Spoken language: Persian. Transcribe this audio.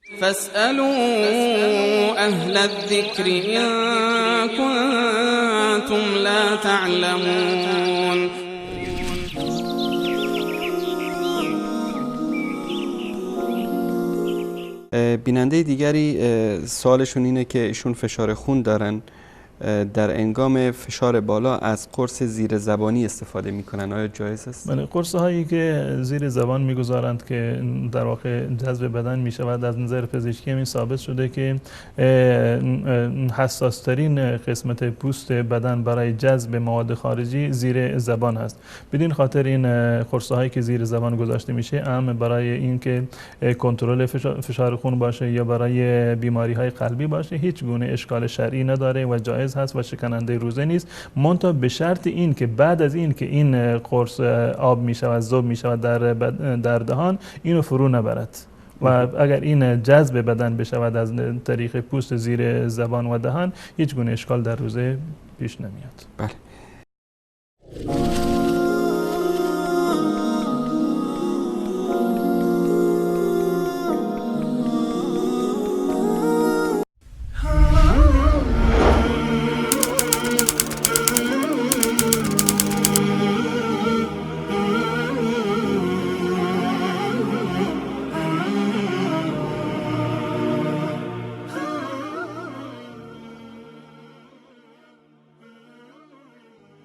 فاسألوا أهل الذكر إن كنتم لا تعلمون. بیننده دیگری سوالشون اینه که ایشون فشار خون دارن، در انگام فشار بالا از قرص زیر زبانی استفاده میکنن، آیا جایز است؟ بله، قرص هایی که زیر زبان میگذارند که در واقع جذب بدن میشود، از نظر پزشکی همین ثابت شده که حساس ترین قسمت پوست بدن برای جذب مواد خارجی زیر زبان هست. بدین خاطر این قرص هایی که زیر زبان گذاشته میشه اهم برای اینکه کنترل فشار خون باشه یا برای بیماری های قلبی باشه هیچ گونه اشکال شرعی نداره و جایز هست و شکننده روزه نیست، منتها به شرط این که بعد از این که این قرص آب می شود، ذوب می شود در دهان، اینو فرو نبرد و اگر این جذب بدن بشود از طریق پوست زیر زبان و دهان هیچ گونه اشکال در روزه پیش نمیاد. بله.